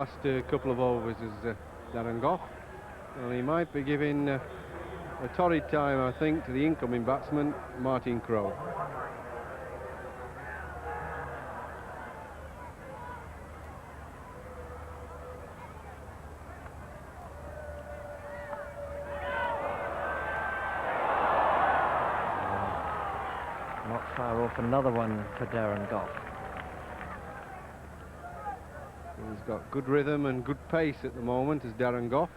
Last couple of overs is Darren Gough. Well, he might be giving a torrid time, I think, to the incoming batsman, Martin Crowe. Not far off another one for Darren Gough. He's got good rhythm and good pace at the moment as Darren Gough.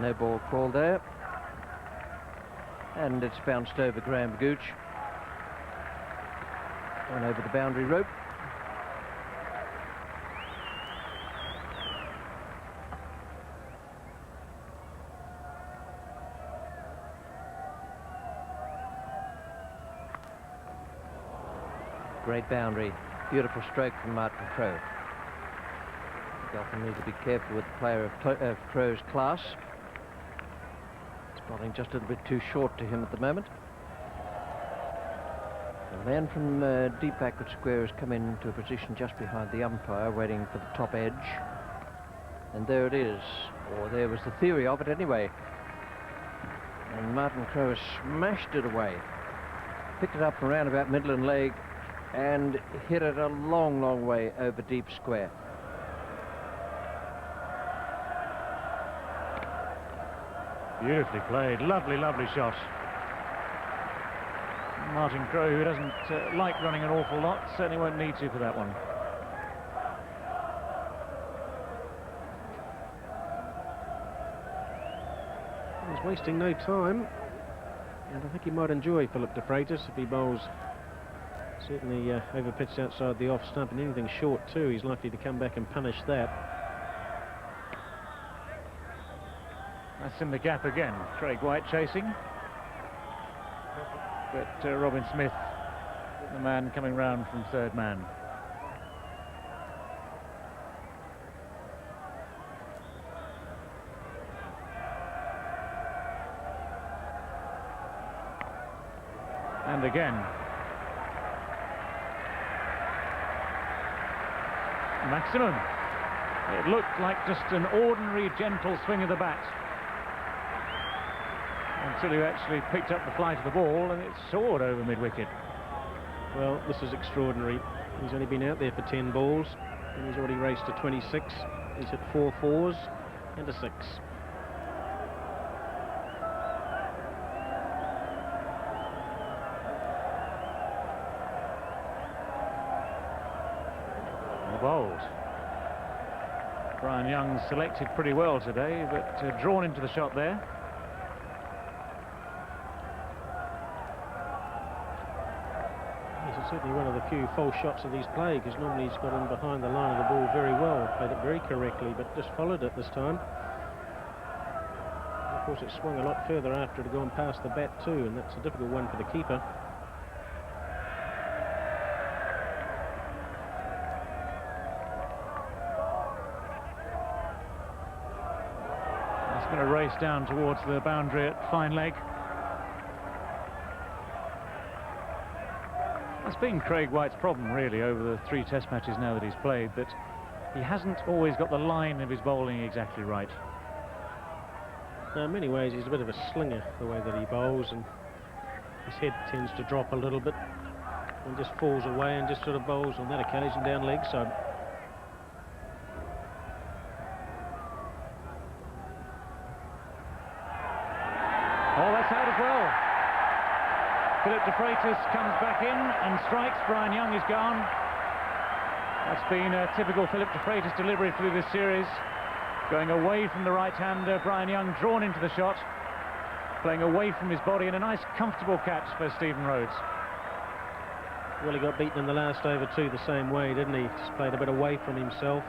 No ball called there. And it's bounced over Graham Gooch. Gone over the boundary rope. Great boundary. Beautiful stroke from Martin Crowe. You often need to be careful with a player of Crowe's class. It's bowling just a little bit too short to him at the moment. The man from deep backward square has come into a position just behind the umpire, waiting for the top edge. And there it is, or there was the theory of it anyway. And Martin Crowe has smashed it away. Picked it up around about Midland leg and hit it a long, long way over deep square. Beautifully played. Lovely, lovely shot. Martin Crowe, who doesn't like running an awful lot, certainly won't need to for that one. He's wasting no time, and I think he might enjoy Philip de Freitas if he bowls certainly over pitched outside the off stump, and anything short too, he's likely to come back and punish that. That's in the gap again. Craig White chasing. But Robin Smith, the man coming round from third man. And again. Maximum. It looked like just an ordinary gentle swing of the bat until you actually picked up the flight of the ball and it soared over mid-wicket. Well, this is extraordinary. He's only been out there for 10 balls and he's already raced to 26. He's hit 4 fours and a 6. Bowled. Brian Young selected pretty well today, but drawn into the shot there. This is certainly one of the few false shots of his play, because normally he's got in behind the line of the ball very well, played it very correctly, but just followed it this time. And of course, it swung a lot further after it had gone past the bat too, and that's a difficult one for the keeper. Going to race down towards the boundary at fine leg. That's been Craig White's problem really over the 3 test matches now that he's played, that he hasn't always got the line of his bowling exactly right. Now, in many ways he's a bit of a slinger the way that he bowls, and his head tends to drop a little bit and just falls away and just sort of bowls on that occasion down leg side. Oh, that's out as well. Philip de Freitas comes back in and strikes. Brian Young is gone. That's been a typical Philip de Freitas delivery through this series. Going away from the right-hander, Brian Young drawn into the shot. Playing away from his body, and a nice comfortable catch for Stephen Rhodes. Well, he got beaten in the last over too the same way, didn't he? Just played a bit away from himself,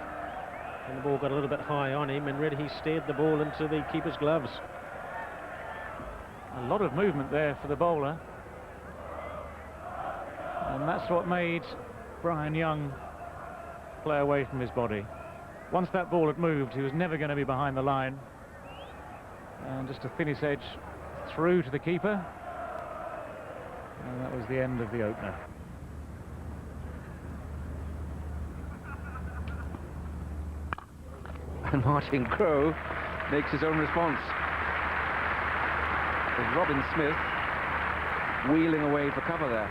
and the ball got a little bit high on him, and really he steered the ball into the keeper's gloves. A lot of movement there for the bowler, and that's what made Brian Young play away from his body. Once that ball had moved, he was never going to be behind the line. And just a finish edge through to the keeper. And that was the end of the opener. And Martin Crowe makes his own response. There's Robin Smith wheeling away for cover there.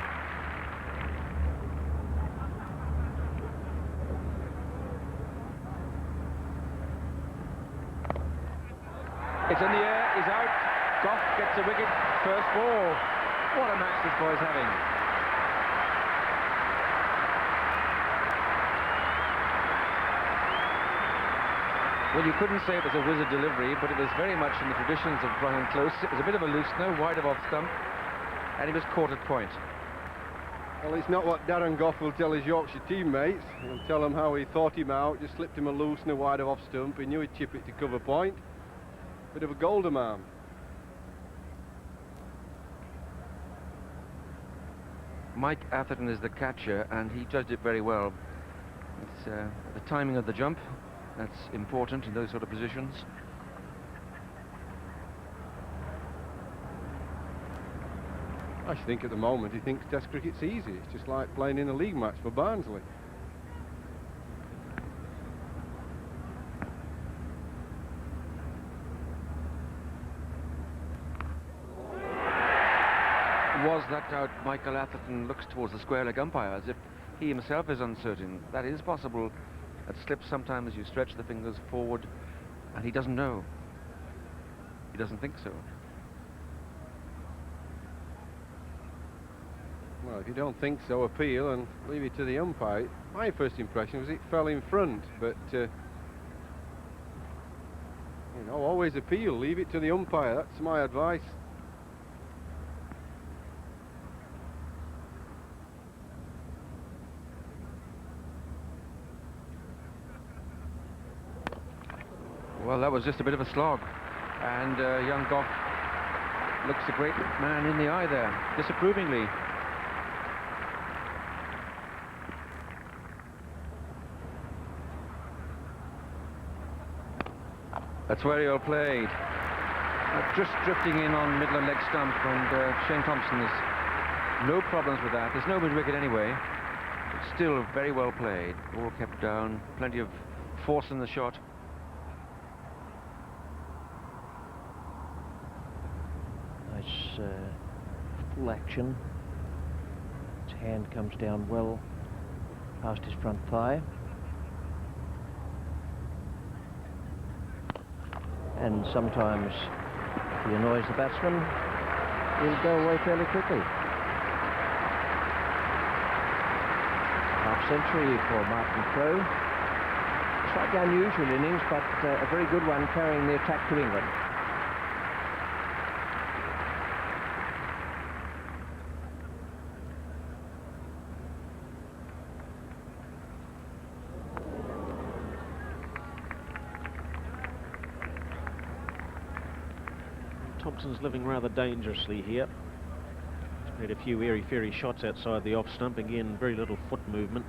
It's in the air, he's out. Goff gets a wicket, first ball. What a match this boy's having. Well, you couldn't say it was a wizard delivery, but it was very much in the traditions of Brian Close. It was a bit of a loosener, wide of off stump, and he was caught at point. Well, it's not what Darren Goff will tell his Yorkshire teammates. He'll tell them how he thought him out, just slipped him a loosener wide of off stump. He knew he'd chip it to cover point. Bit of a golden arm. Mike Atherton is the catcher, and he judged it very well. It's the timing of the jump. That's important in those sort of positions. I think at the moment he thinks Test cricket's easy. It's just like playing in a league match for Barnsley. Was that out? Michael Atherton looks towards the square leg umpire as if he himself is uncertain. That is possible. That slips sometimes. You stretch the fingers forward and he doesn't know. He doesn't think so. Well, if you don't think so, appeal and leave it to the umpire. My first impression was it fell in front, but you know, always appeal, leave it to the umpire. That's my advice. Well, that was just a bit of a slog, and young Goff looks a great man in the eye there, disapprovingly. That's very well played. Just drifting in on middle and leg stump, and Shane Thompson has no problems with that. There's no mid-wicket anyway. It's still very well played. All kept down, plenty of force in the shot. Nice full action. His hand comes down well past his front thigh. And sometimes if he annoys the batsman, he'll go away fairly quickly. Half century for Martin Crowe. Slightly unusual innings, but a very good one, carrying the attack to England. Thompson's living rather dangerously here. He's made a few airy-fairy shots outside the off stump. Again, very little foot movement.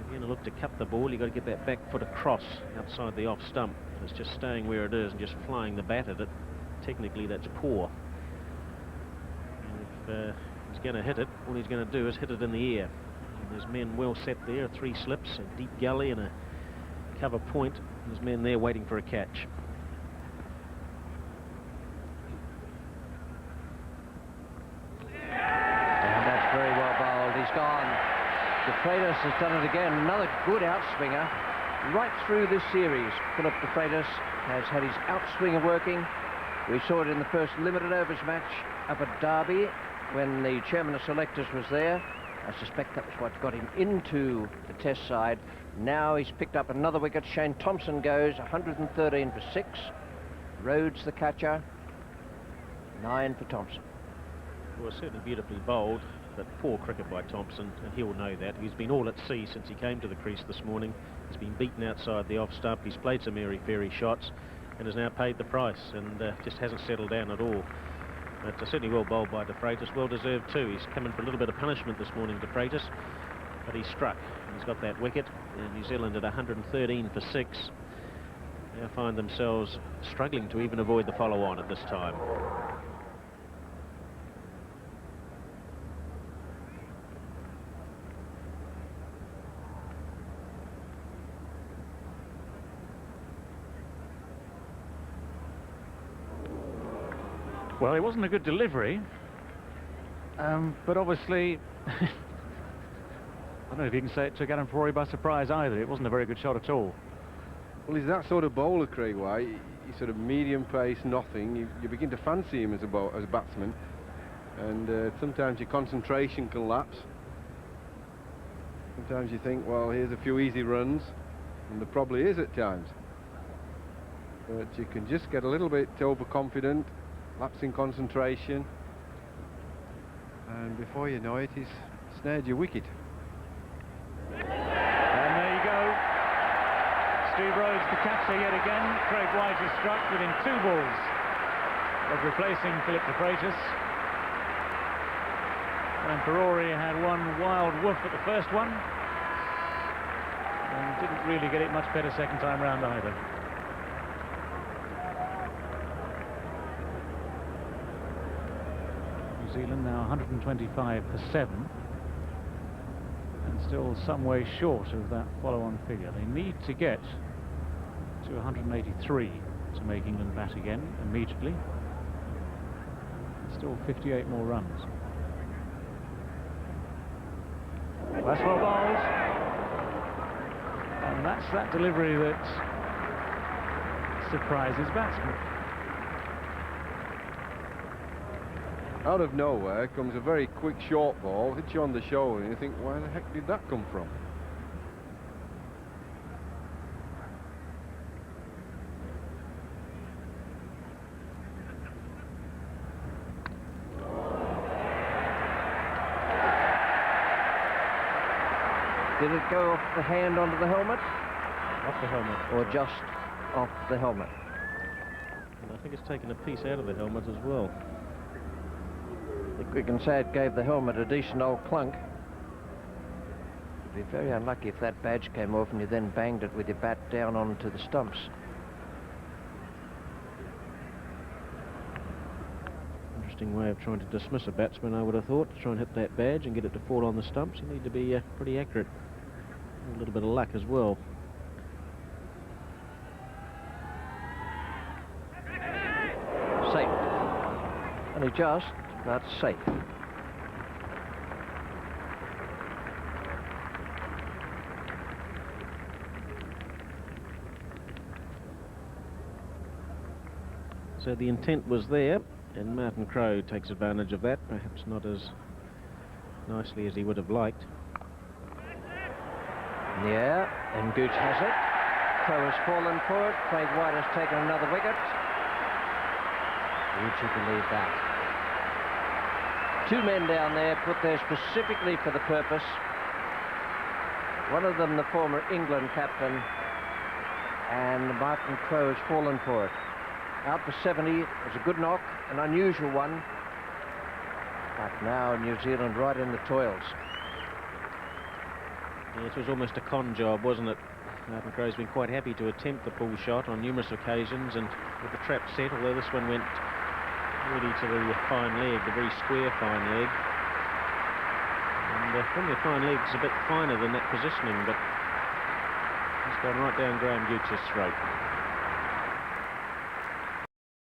Again, a look to cut the ball. You've got to get that back foot across outside the off stump. It's just staying where it is and just flying the bat at it. Technically, that's poor. And if he's going to hit it, all he's going to do is hit it in the air. And there's men well set there, 3 slips, a deep gully and a cover point. There's men there waiting for a catch. De Freitas has done it again. Another good outswinger right through this series. Philip De Freitas has had his outswinger working. We saw it in the first limited overs match up at Derby when the chairman of selectors was there. I suspect that was what got him into the test side. Now he's picked up another wicket. Shane Thompson goes 113 for 6. Rhodes the catcher. 9 for Thompson. Well, certainly beautifully bowled. But poor cricket by Thompson, and he'll know that. He's been all at sea since he came to the crease this morning. He's been beaten outside the off stump. He's played some airy-fairy shots and has now paid the price, and just hasn't settled down at all. But certainly well bowled by De Freitas, well deserved too. He's come in for a little bit of punishment this morning, De Freitas, but he struck. He's got that wicket, and New Zealand at 113 for 6. They find themselves struggling to even avoid the follow-on at this time. Well, it wasn't a good delivery, but obviously, I don't know if you can say it took Adam Ferrari by surprise either. It wasn't a very good shot at all. Well, he's that sort of bowler, Crowe. He's sort of medium pace, nothing. You begin to fancy him as a batsman, and sometimes your concentration can lapse. Sometimes you think, well, here's a few easy runs, and there probably is at times. But you can just get a little bit overconfident, lapse in concentration, and before you know it, he's snared your wicket. And there you go. Steve Rhodes, the catcher yet again. Craig White is struck within 2 balls of replacing Philip de Freitas. And Ferrari had one wild woof at the first one, and didn't really get it much better second time round either. New Zealand now 125 for 7, and still some way short of that follow-on figure. They need to get to 183 to make England bat again immediately. Still 58 more runs. That's well bowled, and that's that delivery that surprises batsmen. Out of nowhere comes a very quick short ball, hits you on the shoulder, and you think, where the heck did that come from? Did it go off the hand onto the helmet? Off the helmet. Or just off the helmet? And I think it's taken a piece out of the helmet as well. I think we can say it gave the helmet a decent old clunk. It'd be very unlucky if that badge came off and you then banged it with your bat down onto the stumps. Interesting way of trying to dismiss a batsman, I would have thought. To try and hit that badge and get it to fall on the stumps, you need to be pretty accurate. A little bit of luck as well. Safe. Only just, but safe. So the intent was there, and Martin Crowe takes advantage of that, perhaps not as nicely as he would have liked. Yeah, and Gooch has it. Crowe has fallen for it. Craig White has taken another wicket. Would you believe that? 2 men down there put there specifically for the purpose. One of them the former England captain, and Martin Crowe has fallen for it. Out for 70, it was a good knock, an unusual one. But now New Zealand right in the toils. Yeah, it was almost a con job, wasn't it? Martin Crowe's been quite happy to attempt the pull shot on numerous occasions, and with the trap set, although this one went really to the fine leg, the very square fine leg. And when the fine leg's a bit finer than that positioning, but it's gone right down Graham Gooch's throat.